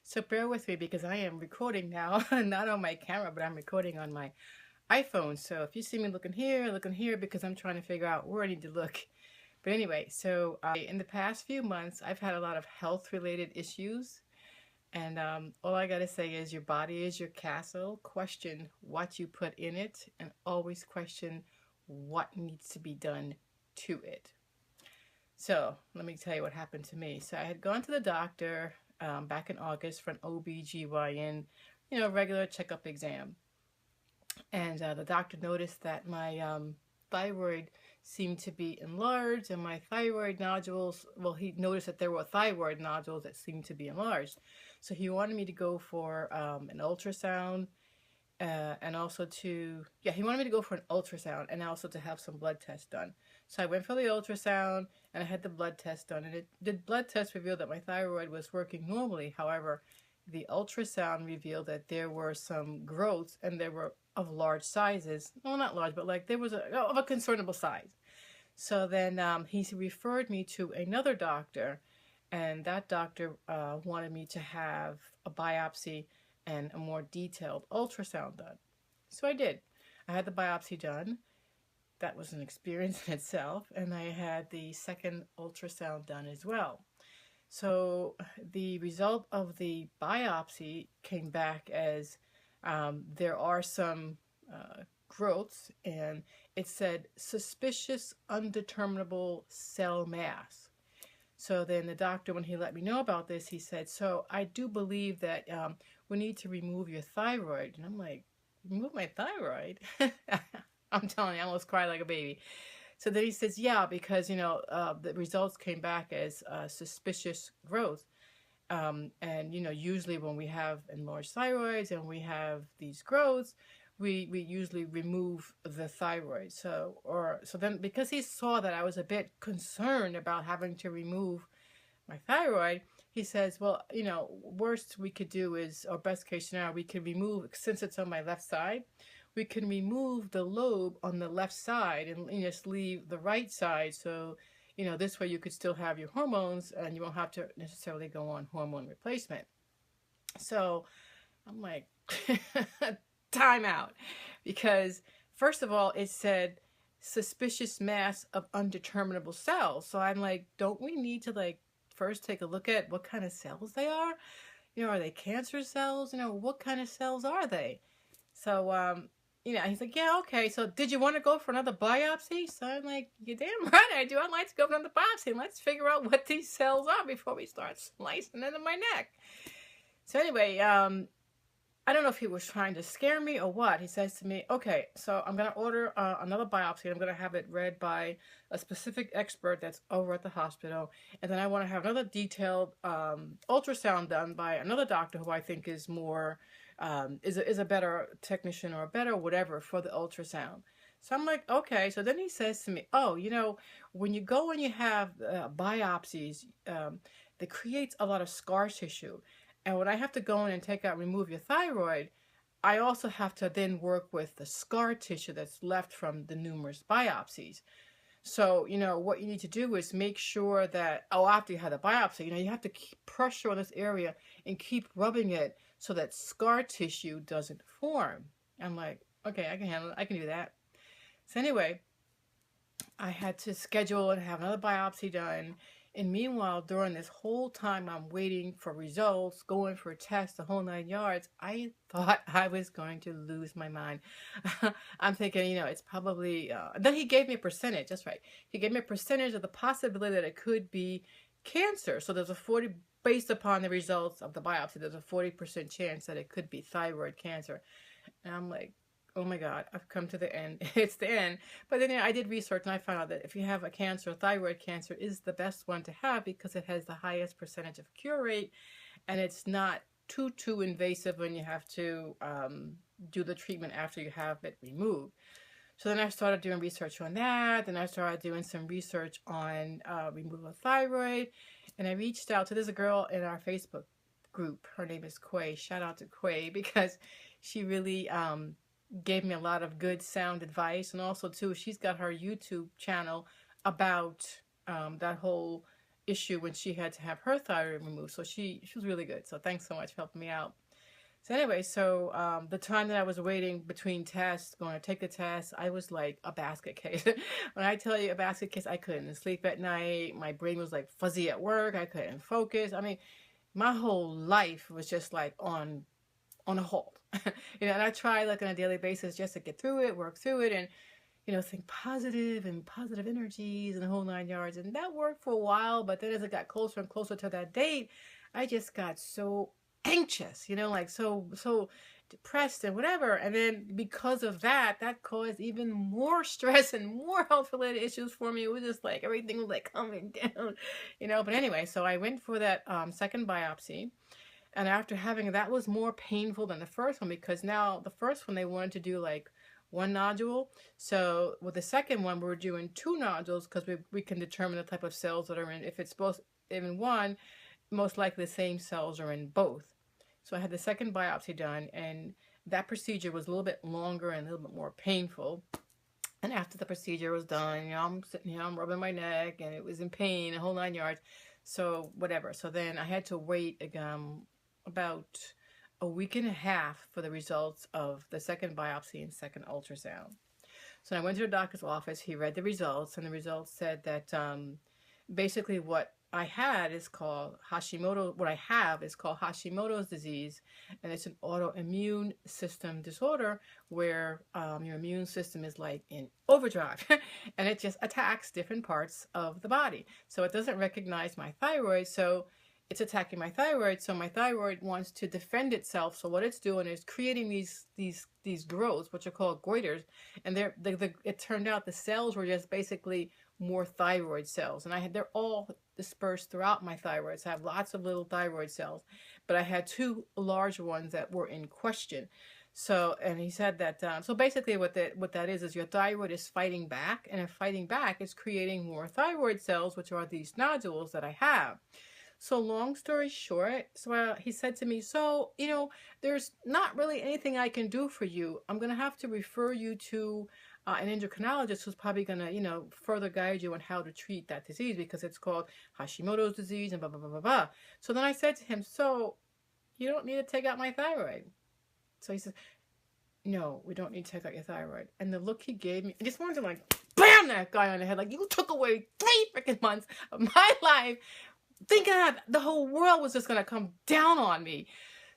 So bear with me because I am recording now, not on my camera, but I'm recording on my iPhone. So if you see me looking here, because I'm trying to figure out where I need to look. But anyway, so in the past few months, I've had a lot of health-related issues. And all I gotta say is your body is your castle. Question what you put in it, and always question what needs to be done to it. So let me tell you what happened to me. So I had gone to the doctor back in August for an OBGYN, regular checkup exam. And the doctor noticed that my thyroid seemed to be enlarged, and my thyroid nodules, well, he noticed that there were thyroid nodules that seemed to be enlarged. So he wanted me to go for an ultrasound, and also he wanted me to go for an ultrasound and also to have some blood tests done. So I went for the ultrasound and I had the blood test done, and the blood test revealed that my thyroid was working normally. However, the ultrasound revealed that there were some growths, and they were of large sizes. Well, not large, but like there was of a concernable size. So then he referred me to another doctor, and that doctor wanted me to have a biopsy and a more detailed ultrasound done. So I did. I had the biopsy done. That was an experience in itself, and I had the second ultrasound done as well. So the result of the biopsy came back as there are some growths, and it said suspicious undeterminable cell mass. So then the doctor, when he let me know about this, he said, so I do believe that we need to remove your thyroid. And I'm like, remove my thyroid? I'm telling you, I almost cried like a baby. So then he says, yeah, because, the results came back as suspicious growth. And, usually when we have enlarged thyroids and we have these growths, we usually remove the thyroid. So then because he saw that I was a bit concerned about having to remove my thyroid, he says, well, worst we could do is, or best case scenario, we could remove, since it's on my left side, we can remove the lobe on the left side and just leave the right side. So, this way you could still have your hormones and you won't have to necessarily go on hormone replacement. So I'm like, time out. Because first of all, it said suspicious mass of undeterminable cells. So I'm like, don't we need to first take a look at what kind of cells they are? Are they cancer cells? What kind of cells are they? So, he's like, yeah, okay. So did you want to go for another biopsy? So I'm like, you're damn right I do. I'd like to go for another biopsy, and let's figure out what these cells are before we start slicing into my neck. So anyway, I don't know if he was trying to scare me or what. He says to me, okay, so I'm going to order another biopsy. I'm going to have it read by a specific expert that's over at the hospital. And then I want to have another detailed ultrasound done by another doctor who I think is more, is a better technician or a better whatever for the ultrasound. So I'm like, okay. So then he says to me, oh, when you go and you have biopsies, that creates a lot of scar tissue. And when I have to go in and remove your thyroid, I also have to then work with the scar tissue that's left from the numerous biopsies. So, what you need to do is make sure that, after you have the biopsy, you have to keep pressure on this area and keep rubbing it so that scar tissue doesn't form. I'm like, okay, I can handle it. I can do that. So anyway, I had to schedule and have another biopsy done. And meanwhile, during this whole time I'm waiting for results, going for a test, the whole 9 yards, I thought I was going to lose my mind. I'm thinking, it's probably, then he gave me a percentage, that's right. He gave me a percentage of the possibility that it could be cancer. So there's a 40, based upon the results of the biopsy, there's a 40% chance that it could be thyroid cancer. And I'm like, oh my God, I've come to the end. It's the end. But then I did research and I found out that if you have a cancer, thyroid cancer is the best one to have because it has the highest percentage of cure rate, and it's not too invasive when you have to do the treatment after you have it removed. So then I started doing research on that. Then I started doing some research on removal of thyroid. And I reached out to, there's a girl in our Facebook group. Her name is Quay. Shout out to Quay because she really gave me a lot of good sound advice. And also too, she's got her YouTube channel about that whole issue when she had to have her thyroid removed. So she was really good. So thanks so much for helping me out. So anyway, so the time that I was waiting between tests, going to take the test, I was like a basket case. When I tell you a basket case, I couldn't sleep at night. My brain was like fuzzy at work. I couldn't focus. I mean, my whole life was just like on a hold. And I try like on a daily basis just to get through it, work through it, and think positive and positive energies and the whole 9 yards. And that worked for a while, but then as it got closer and closer to that date, I just got so anxious, like so depressed and whatever. And then because of that caused even more stress and more health related issues for me. It was just like everything was like coming down, But anyway, so I went for that second biopsy. And after having that was more painful than the first one, because now the first one they wanted to do like one nodule. So with the second one, we're doing 2 nodules because we can determine the type of cells that are in. If it's both in one, most likely the same cells are in both. So I had the second biopsy done, and that procedure was a little bit longer and a little bit more painful. And after the procedure was done, I'm sitting here, I'm rubbing my neck, and it was in pain, a whole 9 yards. So whatever. So then I had to wait about a week and a half for the results of the second biopsy and second ultrasound. So I went to the doctor's office. He read the results, and the results said that basically what I had is called Hashimoto. What I have is called Hashimoto's disease, and it's an autoimmune system disorder where your immune system is like in overdrive, and it just attacks different parts of the body. So it doesn't recognize my thyroid, so it's attacking my thyroid. So my thyroid wants to defend itself. So what it's doing is creating these growths, which are called goiters, and it turned out the cells were just basically more thyroid cells, and they're all dispersed throughout my thyroid. So I have lots of little thyroid cells, but I had 2 large ones that were in question. So, and he said that, so basically what that is your thyroid is fighting back, and if fighting back, it's creating more thyroid cells, which are these nodules that I have. So long story short, so he said to me, so, there's not really anything I can do for you. I'm going to have to refer you to an endocrinologist who's probably going to, further guide you on how to treat that disease, because it's called Hashimoto's disease and blah, blah, blah, blah, blah. So then I said to him, so you don't need to take out my thyroid. So he said, no, we don't need to take out your thyroid. And the look he gave me, I just wanted to like bam that guy on the head. Like, you took away 3 freaking months of my life, thinking that the whole world was just going to come down on me.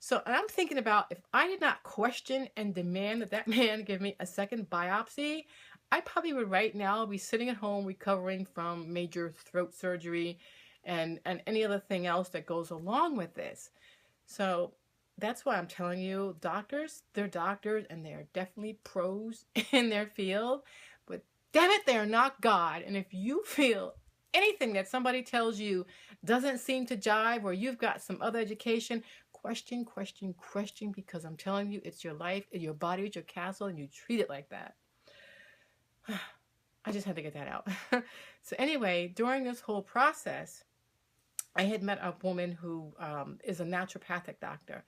So, and I'm thinking about, if I did not question and demand that man give me a second biopsy, I probably would right now be sitting at home recovering from major throat surgery and any other thing else that goes along with this. So that's why I'm telling you, doctors, they're doctors, and they're definitely pros in their field, but damn it, they're not God. And if you feel anything that somebody tells you doesn't seem to jive, or you've got some other education, question, because I'm telling you, it's your life, your body is your castle, and you treat it like that. I just had to get that out. So anyway, during this whole process, I had met a woman who is a naturopathic doctor.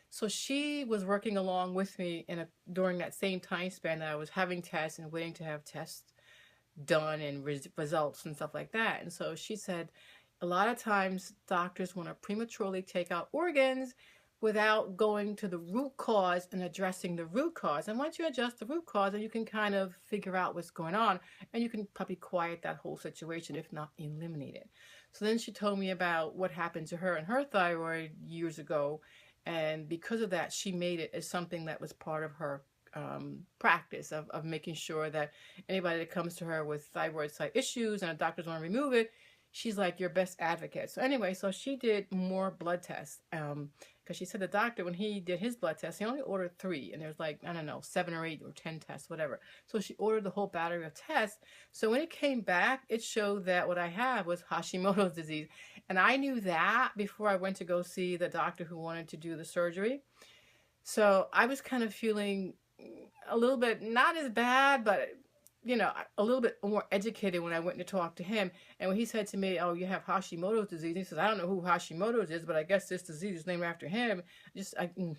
So she was working along with me during that same time span that I was having tests and waiting to have tests done and results and stuff like that. And so she said, a lot of times doctors want to prematurely take out organs without going to the root cause and addressing the root cause. And once you adjust the root cause, then you can kind of figure out what's going on, and you can probably quiet that whole situation, if not eliminate it. So then she told me about what happened to her and her thyroid years ago. And because of that, she made it as something that was part of her practice of making sure that anybody that comes to her with thyroid side issues and the doctors want to remove it, she's like your best advocate. So anyway, so she did more blood tests because she said the doctor, when he did his blood test, he only ordered 3, and there's like, I don't know, 7 or 8 or 10 tests, whatever. So she ordered the whole battery of tests. So when it came back, it showed that what I had was Hashimoto's disease. And I knew that before I went to go see the doctor who wanted to do the surgery. So I was kind of feeling a little bit, not as bad, but a little bit more educated when I went to talk to him. And when he said to me, oh, you have Hashimoto's disease, he says, I don't know who Hashimoto's is, but I guess this disease is named after him. The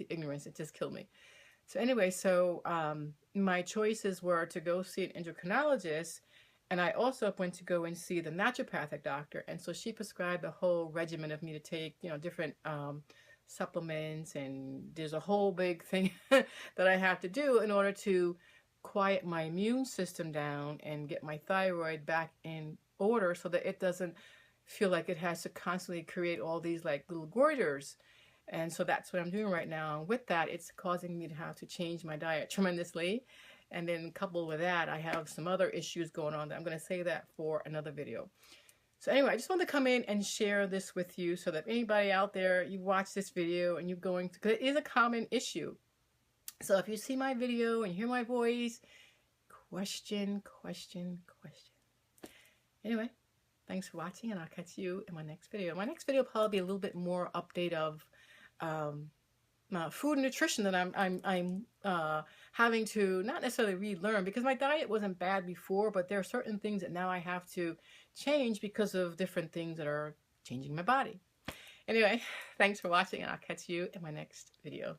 ignorance, it just killed me. So anyway, so my choices were to go see an endocrinologist And I also went to go and see the naturopathic doctor. And so she prescribed a whole regimen of me to take, you know, different supplements. And there's a whole big thing that I have to do in order to quiet my immune system down and get my thyroid back in order so that it doesn't feel like it has to constantly create all these like little goiters. And so that's what I'm doing right now. And with that, it's causing me to have to change my diet tremendously. And then coupled with that, I have some other issues going on that I'm going to say that for another video. So anyway, I just wanted to come in and share this with you so that anybody out there, you watch this video and you're going to, because it is a common issue. So if you see my video and hear my voice, question. Anyway, thanks for watching, and I'll catch you in my next video. My next video will probably be a little bit more update of food and nutrition that I'm having to not necessarily relearn, because my diet wasn't bad before, but there are certain things that now I have to change because of different things that are changing my body. Anyway, thanks for watching, and I'll catch you in my next video.